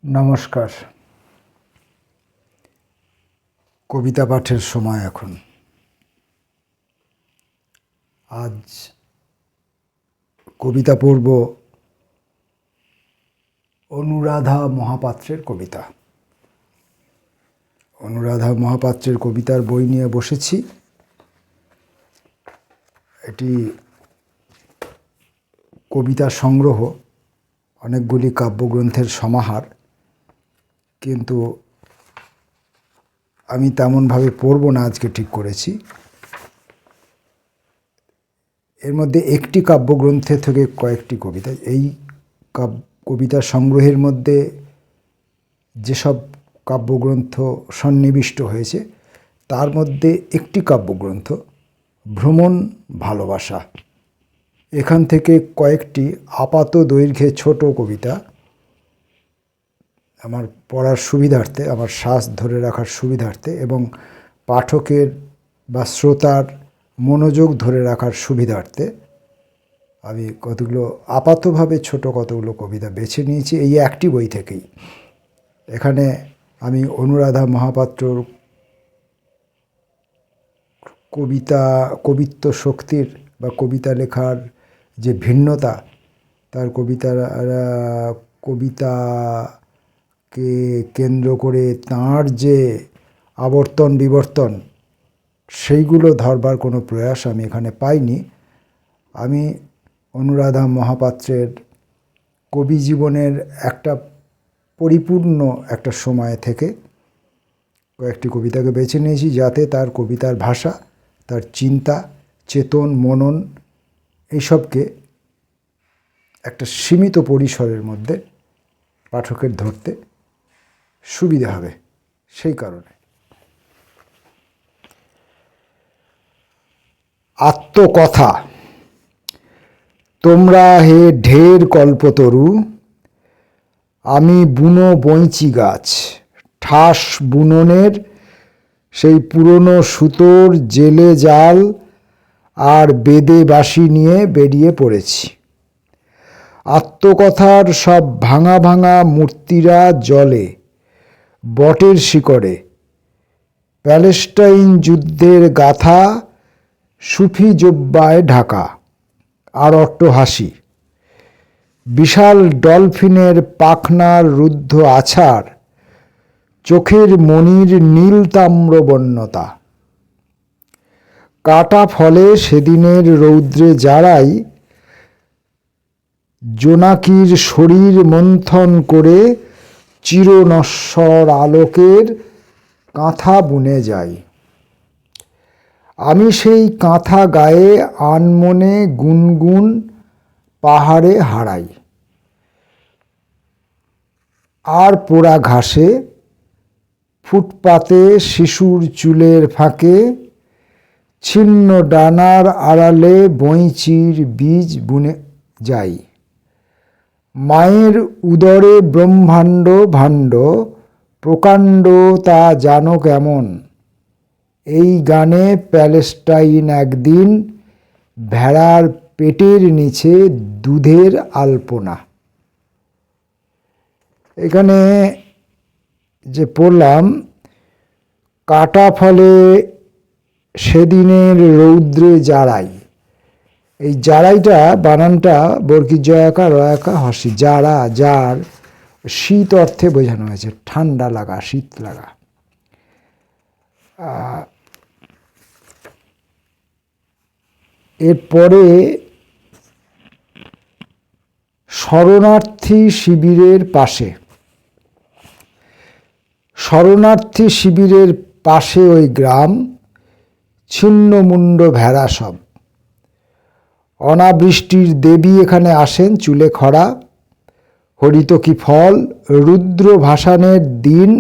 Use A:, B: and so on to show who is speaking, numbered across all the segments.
A: নমস্কার। কবিতা পাঠের সময় এখন। আজ কবিতা পড়ব অনুরাধা মহাপাত্রের কবিতা। অনুরাধা মহাপাত্রের কবিতার বই নিয়ে বসেছি। এটি কবিতা সংগ্রহ, অনেকগুলি কাব্যগ্রন্থের সমাহার, কিন্তু আমি তেমনভাবে পড়ব না আজকে ঠিক করেছি। এর মধ্যে একটি কাব্যগ্রন্থের থেকে কয়েকটি কবিতা, এই কবিতা সংগ্রহের মধ্যে যেসব কাব্যগ্রন্থ সন্নিবিষ্ট হয়েছে তার মধ্যে একটি কাব্যগ্রন্থ ভ্রমণ ভালোবাসা। এখান থেকে কয়েকটি আপাত দৈর্ঘ্যে ছোট কবিতা আমার পড়ার সুবিধার্থে, আমার শ্বাস ধরে রাখার সুবিধার্থে এবং পাঠকের বা শ্রোতার মনোযোগ ধরে রাখার সুবিধার্থে আমি কতগুলো আপাতভাবে ছোট কতগুলো কবিতা বেছে নিয়েছি এই একটি বই থেকেই। এখানে আমি অনুরাধা মহাপাত্রর কবিত্ব শক্তির বা কবিতা লেখার যে ভিন্নতা, তার কবিতাকে কেন্দ্র করে তাঁর যে আবর্তন বিবর্তন, সেইগুলো ধরবার কোনো প্রয়াস আমি এখানে পাইনি। আমি অনুরাধা মহাপাত্রের কবি জীবনের একটা পরিপূর্ণ একটা সময় থেকে কয়েকটি কবিতাকে বেছে নিয়েছি, যাতে তার কবিতার ভাষা, তার চিন্তা, চেতন, মনন এইসবকে একটা সীমিত পরিসরের মধ্যে পাঠকের ধরতে সুবিধা হবে। সেই কারণে আত্মকথা। তোমরা হে ঢের কল্পতরু, আমি বুনো বইচি গাছ। ঠাস বুননের সেই পুরনো সুতোর জেলে জাল আর বেদে বাঁশি নিয়ে বেরিয়ে পড়েছি। আত্মকথার সব ভাঙা ভাঙা মূর্তিরা জলে, বটের শিকড়ে। প্যালেস্টাইন যুদ্ধের গাথা সুফি জোব্বায় ঢাকা আর অট্টহাসি। বিশাল ডলফিনের পাখনার রুদ্ধ আছাড়, চোখের মণির নীল তাম্র বন্যতা। কাটা ফলে সেদিনের রৌদ্রে যারাই জোনাকির শরীর মন্থন করে চিরনশ্বর আলোকের কাঁথা বুনে যাই। আমি সেই কাঁথা গায়ে আনমনে গুনগুন পাহাড়ে হারাই। আর পোড়া ঘাসে, ফুটপাতে শিশুর চুলের ফাঁকে, ছিন্ন ডানার আড়ালে বইচির বীজ বুনে যাই। মায়ের উদরে ব্রহ্মাণ্ড ভাণ্ড, প্রকাণ্ড তা জানো কেমন। এই গানে প্যালেস্টাইন একদিন, ভেড়ার পেটের নিচে দুধের আলপনা। এখানে যে পড়লাম, কাটা ফলে সেদিনের রৌদ্রে জারাই, এই জারাইটা বানানটা বর্গীর জয়াকা রয়াকা হর্ষি। জারা, জার শীত অর্থে বোঝানো হয়েছে, ঠান্ডা লাগা, শীত লাগা। এরপরে শরণার্থী শিবিরের পাশে। শরণার্থী শিবিরের পাশে ওই গ্রাম, ছিন্নমুণ্ড ভেড়া সব। অনাবৃষ্টির দেবী এখানে আসেন চুলে খরা। হরিতকি ফল, রুদ্র ভাসানের দিন,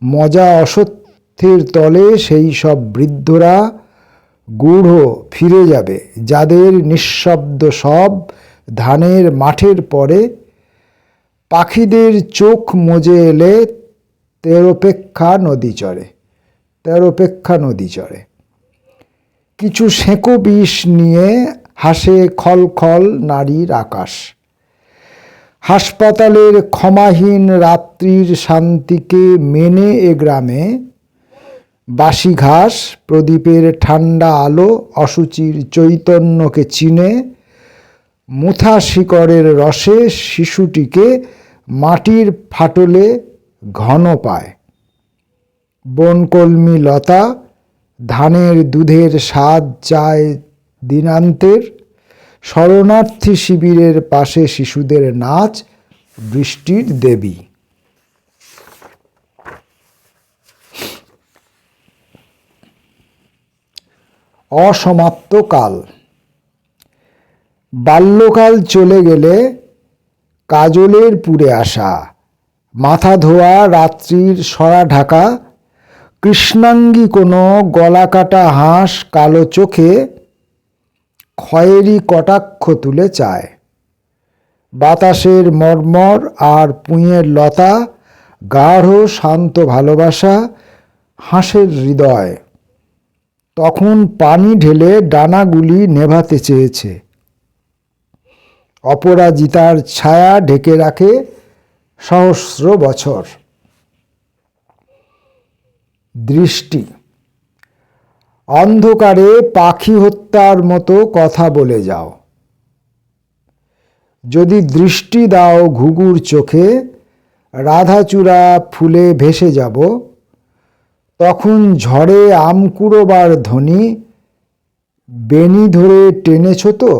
A: মজা অসত্যের তলে সেই সব বৃদ্ধরা গূঢ় ফিরে যাবে, যাদের নিঃশব্দ সব ধানের মাঠের পরে। পাখিদের চোখ মজে এলে তেরোপেক্ষা নদী চড়ে, তেরোপেক্ষা নদী চড়ে। কিছু সেঁকো বিষ নিয়ে হাসে খল খল নারীর আকাশ। হাসপাতালের ক্ষমাহীন রাত্রির শান্তিকে মেনে এ গ্রামে বাসি ঘাস, প্রদীপের ঠান্ডা আলো, অসুচির চৈতন্যকে চিনে মুথা শিকড়ের রসে শিশুটিকে মাটির ফাটলে ঘন পায়। বনকলমি লতা ধানের দুধের স্বাদ চায় দিনান্তের। শরণার্থী শিবিরের পাশে শিশুদের নাচ বৃষ্টির দেবী। অসমাপ্ত কাল। বাল্যকাল চলে গেলে কাজলের পুড়ে আসা, মাথা ধোয়া রাত্রির সরা ঢাকা, কৃষ্ণাঙ্গী কোনো গলাকাটা হাঁস কালো চোখে খয়েরি কটাক্ষ তুলে চায়। বাতাসের মর্মর আর পুঁয়ের লতা, গাঢ় শান্ত ভালোবাসা হাঁসের হৃদয়। তখন পানি ঢেলে ডানাগুলি নেভাতে চেয়েছে। অপরাজিতার ছায়া ঢেকে রাখে সহস্র বছর। দৃষ্টি। অন্ধকারে পাখি হত্যার মতো কথা বলে যাও। যদি দৃষ্টি দাও ঘুঘুর চোখে, রাধাচূড়া ফুলে ভেসে যাব। তখন ঝড়ে আম কুড়োবার ধ্বনি বেনি ধরে টেনেছ তো?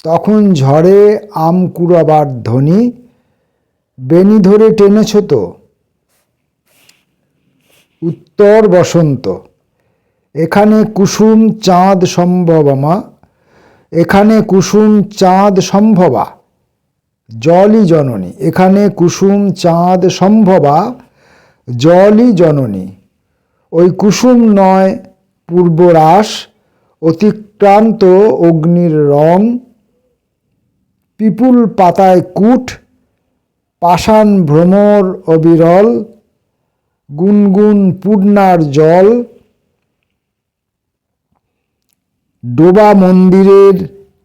A: তখন ঝড়ে আম কুড়াবার ধ্বনি বেনি ধরে টেনেছ তো? উত্তর বসন্ত। এখানে কুসুম চাঁদ সম্ভবমা, এখানে কুসুম চাঁদ সম্ভবা, জলই জননী। এখানে কুসুম চাঁদ সম্ভবা, জলই জননী। ওই কুসুম নয় পূর্বরাস, অতিক্রান্ত অগ্নির রং। পিপুল পাতায় কূট, পাষাণ ভ্রমর অবিরল, গুনগুন পূর্ণার জল। ডোবা মন্দিরের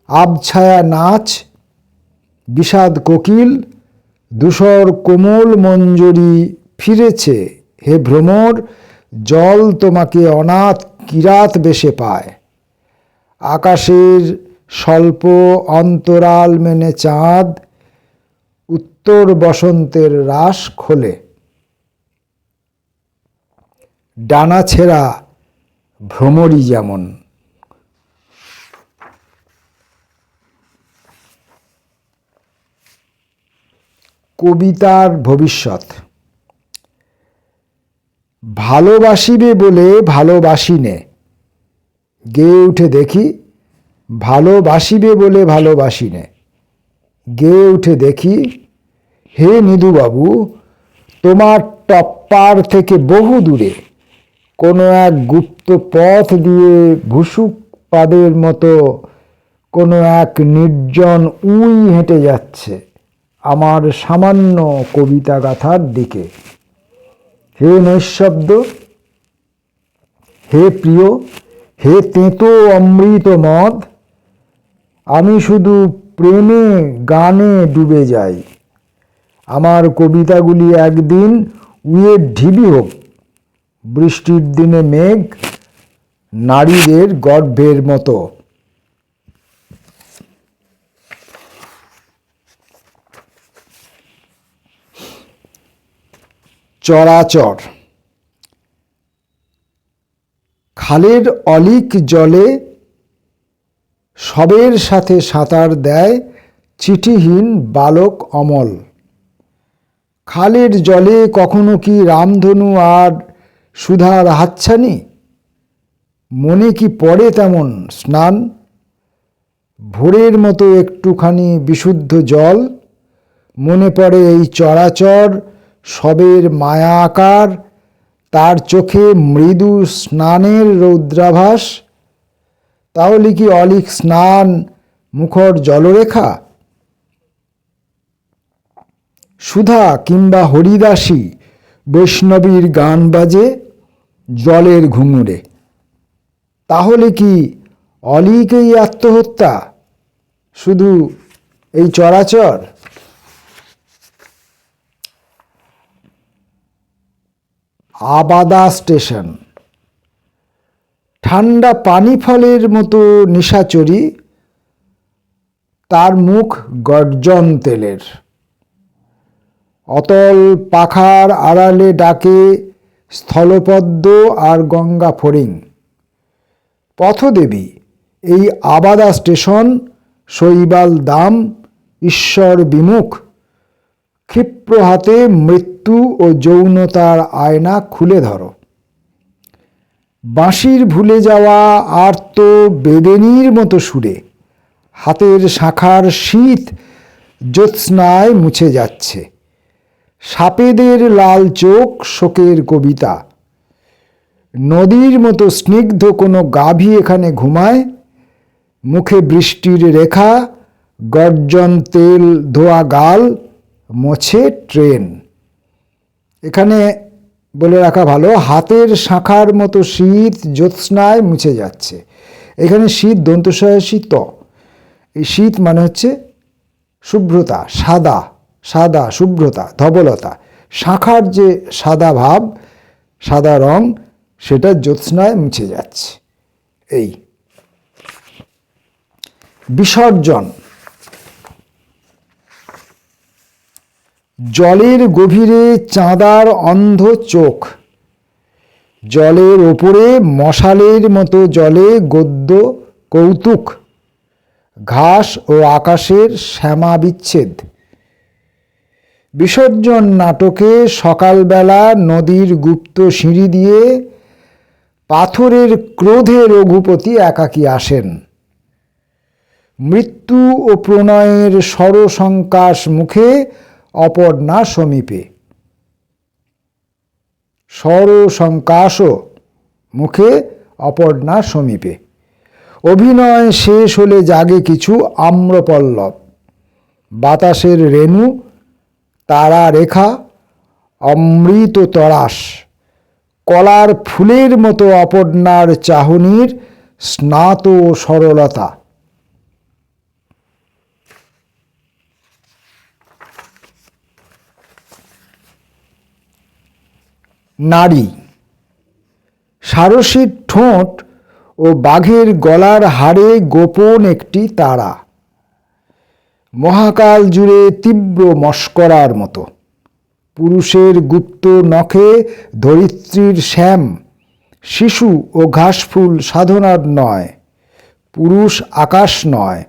A: আবছায়া নাচ, বিষাদ কোকিল, ধূসর কোমল মঞ্জরি ফিরেছে। হে ভ্রমর, জল তোমাকে অনাথ কিরাত বেশে পায়। আকাশের স্বল্প অন্তরাল মেনে চাঁদ উত্তর বসন্তের রাস খোলে। ডানা ছেঁড়া ভ্রমরই যেমন। কবিতার ভবিষ্যৎ। ভালোবাসিবে বলে ভালোবাসি নে, গেয়ে উঠে দেখি। ভালোবাসিবে বলে ভালোবাসি নে, গেয়ে উঠে দেখি। হে নিধুবাবু, তোমার টপ্পার থেকে বহু দূরে কোনো এক গুপ্ত পথ দিয়ে ভুসুক পাদের মতো কোনো এক নির্জন উই হেঁটে যাচ্ছে আমার সামান্য কবিতা গাথার দিকে। হে নৈঃশব্দ, হে প্রিয়, হে তেঁতো অমৃত মদ, আমি শুধু প্রেমে গানে ডুবে যাই। আমার কবিতাগুলি একদিন উইয়ের ঢিবি হোক। বৃষ্টির দিনে মেঘ নারীদের গর্ভের মতো। চরাচর। খালের অলিক জলে সবের সাথে সাঁতার দেয় চিঠিহীন বালক অমল। খালের জলে কখনো কি রামধনু আর সুধার হাতছানি? মনে কি পড়ে তেমন স্নান? ভোরের মতো একটুখানি বিশুদ্ধ জল। মনে পড়ে এই চরাচর সবের মায়া আকার, তার চোখে মৃদু স্নানের রৌদ্রাভাস। তাহলে কি অলিক স্নান মুখর জলরেখা? সুধা কিংবা হরিদাসী বৈষ্ণবীর গান বাজে জলের ঘুঙুরে। তাহলে কি অলিকেই আত্মহত্যা? শুধু এই চরাচর? আবাদা স্টেশন। ঠান্ডা পানি ফলের মতো নিশাচরী, তার মুখ গর্জন তেলের। অতল পাখার আড়ালে ডাকে স্থলপদ্ম আর গঙ্গা ফড়িং। পথদেবী এই আবাদা স্টেশন, শৈবাল দাম, ঈশ্বর বিমুখ। ক্ষিপ্র হাতে মৃত্যু ও যৌনতার আয়না খুলে ধরো। বাঁশির ভুলে যাওয়া আর্ত বেদেনীর মতো সুরে হাতের শাখার শীত জ্যোৎস্নায় মুছে যাচ্ছে। সাপেদের লাল চোখ শোকের কবিতা। নদীর মতো স্নিগ্ধ কোনো গাভী এখানে ঘুমায়। মুখে বৃষ্টির রেখা, গর্জন তেল ধোয়া গাল, মোছে ট্রেন। এখানে বলে রাখা ভালো, হাতের শাখার মতো শীত জ্যোৎস্নায় মুছে যাচ্ছে। এখানে শীত দন্তস্বয়সী ত। এই শীত মানে হচ্ছে শুভ্রতা, সাদা, সাদা শুভ্রতা, ধবলতা। শাখার যে সাদা ভাব, সাদা রং, সেটা জ্যোৎস্নায় মুছে যাচ্ছে। এই বিসর্জন। জলের গভীরে চাঁদার অন্ধ চোখ। জলের ওপরে মশালের মতো জলে গদ্য কৌতুক। ঘাস ও আকাশের শ্যামা বিচ্ছেদ। বিসর্জন নাটকে সকালবেলা নদীর গুপ্ত সিঁড়ি দিয়ে পাথরের ক্রোধে রঘুপতি একাকী আসেন। মৃত্যু ও প্রণয়ের সরসংকাশ মুখে অপর্ণা সমীপে। সরসংকাশ মুখে অপর্ণা সমীপে। অভিনয় শেষ হলে জাগে কিছু আম্রপল্লব। বাতাসের রেণু, তারা রেখা, অমৃত তরাস। কলার ফুলের মতো অপর্ণার চাহনির স্নাত সরলতা। নারী। সারসীর ঠোঁট ও বাঘের গলার হাড়ে গোপন একটি তারা। মহাকাল জুড়ে তীব্র মস্করার মতো। পুরুষের গুপ্ত নখে ধরিত্রীর শ্যাম। শিশু ও ঘাসফুল সাধনার নয়, পুরুষ আকাশ নয়,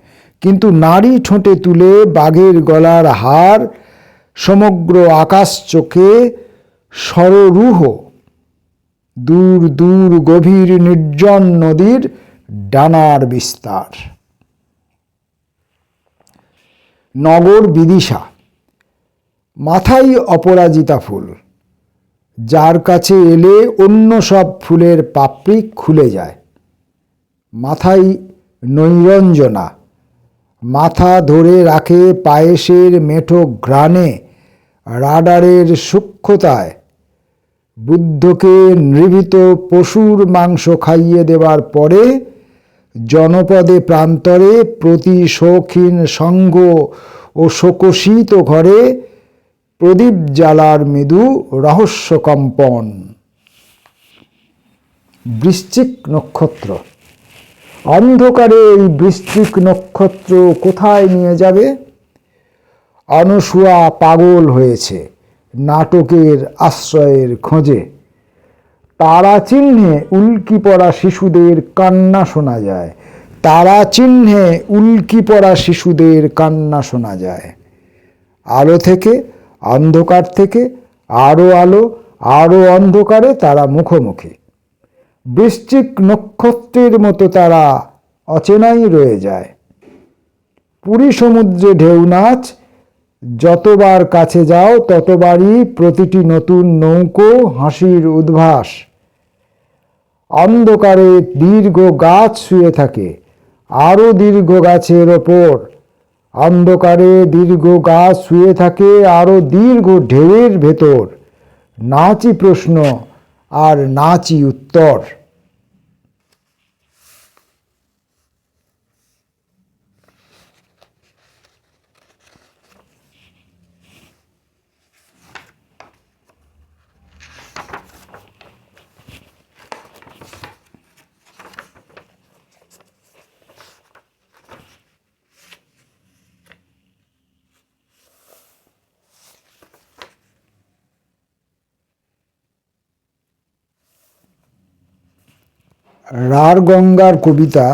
A: কিন্তু নারী ঠোঁটে তুলে বাঘের গলার হার। সমগ্র আকাশ চোখে সররূহ। দূর দূর গভীর নির্জন নদীর ডানার বিস্তার। নগর বিদিশা। মাথায় অপরাজিতা ফুল, যার কাছে এলে অন্য সব ফুলের পাপড়ি খুলে যায়। মাথায় নৈরঞ্জনা, মাথা ধরে রাখে পায়েসের মেঠো ঘ্রাণে, রাডারের সূক্ষ্মতায়। বুদ্ধকে নিভৃত পশুর মাংস খাইয়ে দেবার পরে জনপদে প্রান্তরে প্রতি শৌখিন সঙ্গ ও শোকশীত ঘরে প্রদীপ জ্বালার মৃদু রহস্য কম্পন। বৃশ্চিক নক্ষত্র। অন্ধকারে এই বৃশ্চিক নক্ষত্র কোথায় নিয়ে যাবে? অনসূয়া পাগল হয়েছে নাটকের আশ্রয়ের খোঁজে। তারা চিহ্নে উল্কি পড়া শিশুদের কান্না শোনা যায়। তারা চিহ্নে উল্কি পড়া শিশুদের কান্না শোনা যায়। আলো থেকে, অন্ধকার থেকে আরো আলো, আরো অন্ধকারে তারা মুখোমুখি। বৃশ্চিক নক্ষত্রের মতো তারা অচেনাই রয়ে যায়। পুরী সমুদ্রে ঢেউ নাচ। যতবার কাছে যাও ততবারই প্রতিটি নতুন নৌকো হাসির উদ্ভাস। অন্ধকারে দীর্ঘ গাছ শুয়ে থাকে, আরো দীর্ঘ গাছের ওপর। অন্ধকারে দীর্ঘ গাছ শুয়ে থাকে আরো দীর্ঘ ঢেউয়ের ভেতর। নাচই প্রশ্ন আর নাচই উত্তর। রার গঙ্গার কবিতা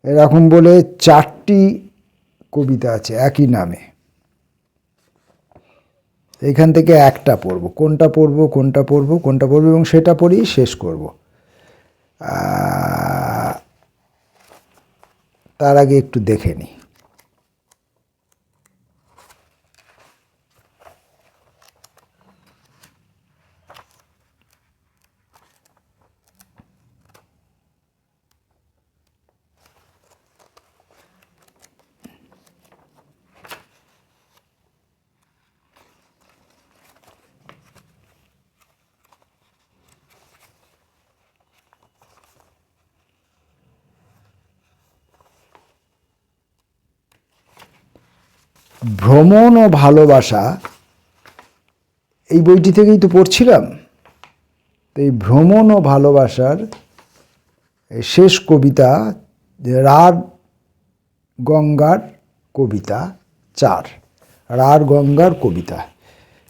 A: এরকম বলে 4টি কবিতা আছে একই নামে। এখান থেকে একটা পড়ব, কোনটা পড়ব এবং সেটা পড়েই শেষ করব। তার আগে একটু দেখে নিই। ভ্রমণ ও ভালোবাসা, এই বইটি থেকেই তো পড়ছিলাম। তো এই ভ্রমণ ও ভালোবাসার শেষ কবিতা রার গঙ্গার কবিতা 4, রার গঙ্গার কবিতা।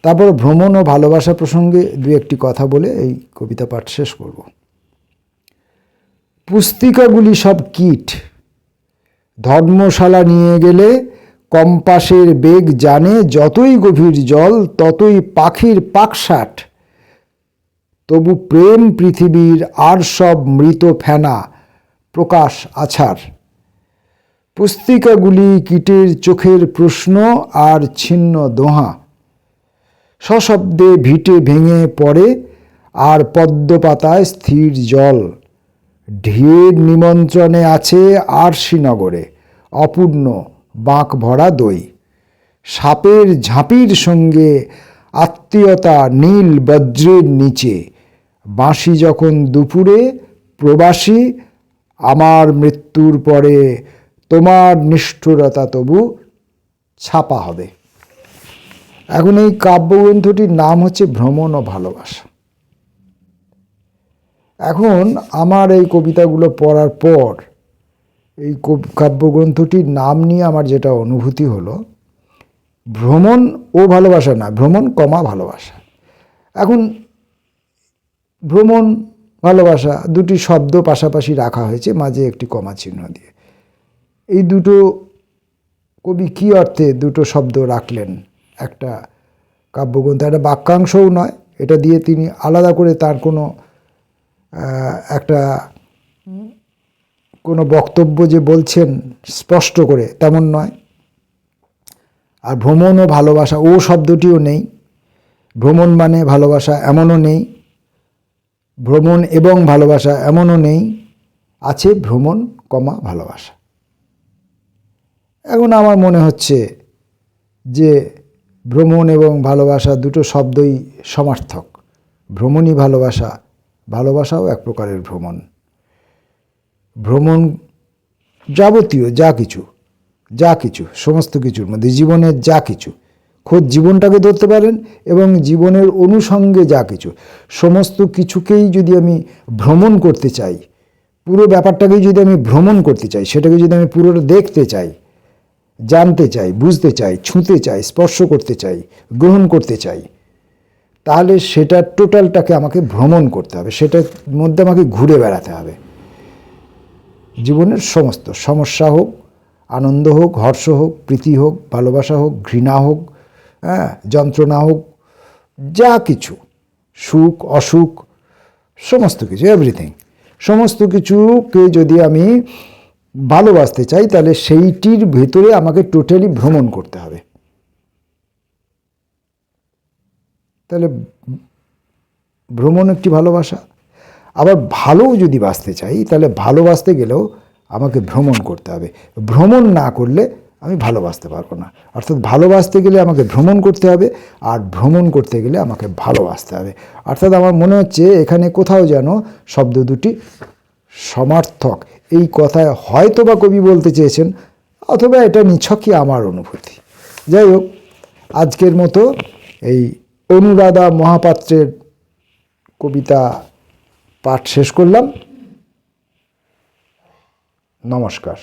A: তারপর ভ্রমণ ও ভালোবাসা প্রসঙ্গে 2-1টি কথা বলে এই কবিতা পাঠ শেষ করব। পুস্তিকাগুলি সব কীট, ধর্মশালা নিয়ে গেলে কম্পাসের বেগ জানে, যতই গভীর জল ততই পাখির পাকসাট, তবু প্রেম পৃথিবীর আর সব মৃত ফেনা প্রকাশ আছাড়। পুস্তিকাগুলি কীটের চোখের প্রশ্ন আর ছিন্ন দোহা, সশব্দে ভিটে ভেঙে পড়ে আর পদ্মপাতায় স্থির জল। ঢের নিমন্ত্রণে আছে আর শ্রীনগরে অপূর্ণ বাঁক ভরা দই, সাপের ঝাঁপির সঙ্গে আত্মীয়তা নীল বজ্রের নিচে, বাঁশি যখন দুপুরে প্রবাসী, আমার মৃত্যুর পরে তোমার নিষ্ঠুরতা তবু ছাপা হবে। এখন এই কাব্যগ্রন্থটির নাম হচ্ছে ভ্রমণ ও ভালোবাসা। এখন আমার এই কবিতাগুলো পড়ার পর এই কাব্যগ্রন্থটির নাম নিয়ে আমার যেটা অনুভূতি হলো, ভ্রমণ ও ভালোবাসা না, ভ্রমণ কমা ভালোবাসা। এখন ভ্রমণ ভালোবাসা দুটি শব্দ পাশাপাশি রাখা হয়েছে, মাঝে একটি কমা চিহ্ন দিয়ে। এই দুটো কবি কী অর্থে দুটো শব্দ রাখলেন একটা কাব্যগ্রন্থ? একটা বাক্যাংশও নয়, এটা দিয়ে তিনি আলাদা করে তার কোনো বক্তব্য যে বলছেন স্পষ্ট করে তেমন নয়। আর ভ্রমণ ও ভালোবাসা ও শব্দটিও নেই, ভ্রমণ মানে ভালোবাসা এমনও নেই, ভ্রমণ এবং ভালোবাসা এমনও নেই, আছে ভ্রমণ কমা ভালোবাসা। এখন আমার মনে হচ্ছে যে ভ্রমণ এবং ভালোবাসা দুটো শব্দই সমার্থক। ভ্রমণই ভালোবাসা, ভালোবাসাও এক প্রকারের ভ্রমণ। ভ্রমণ যাবতীয় যা কিছু সমস্ত কিছুর মধ্যে জীবনের যা কিছু, খোদ জীবনটাকে ধরতে পারেন এবং জীবনের অনুষঙ্গে যা কিছু, সমস্ত কিছুকেই যদি আমি ভ্রমণ করতে চাই, পুরো ব্যাপারটাকেই যদি আমি ভ্রমণ করতে চাই, সেটাকে যদি আমি পুরোটা দেখতে চাই, জানতে চাই, বুঝতে চাই, ছুঁতে চাই, স্পর্শ করতে চাই, গ্রহণ করতে চাই, তাহলে সেটা টোটালটাকে আমাকে ভ্রমণ করতে হবে, সেটার মধ্যে আমাকে ঘুরে বেড়াতে হবে। জীবনের সমস্ত সমস্যা হোক, আনন্দ হোক, হর্ষ হোক, প্রীতি হোক, ভালোবাসা হোক, ঘৃণা হোক, যন্ত্রণা হোক, যা কিছু, সুখ অসুখ, সমস্ত কিছু, এভরিথিং, সমস্ত কিছুকে যদি আমি ভালোবাসতে চাই, তাহলে সেইটির ভেতরে আমাকে টোটালি ভ্রমণ করতে হবে। তাহলে ভ্রমণ একটি ভালোবাসা। আবার ভালোও যদি বাঁচতে চাই, তাহলে ভালোবাসতে গেলেও আমাকে ভ্রমণ করতে হবে। ভ্রমণ না করলে আমি ভালোবাসতে পারবো না। অর্থাৎ ভালোবাসতে গেলে আমাকে ভ্রমণ করতে হবে, আর ভ্রমণ করতে গেলে আমাকে ভালোবাসতে হবে। অর্থাৎ আমার মনে হচ্ছে এখানে কোথাও যেন শব্দ দুটি সমার্থক। এই কথায় হয়তো বা কবি বলতে চেয়েছেন, অথবা এটা নিছকই আমার অনুভূতি। যাই হোক, আজকের মতো এই অনুরাধা মহাপাত্রের কবিতা পাঠ শেষ করলাম। নমস্কার।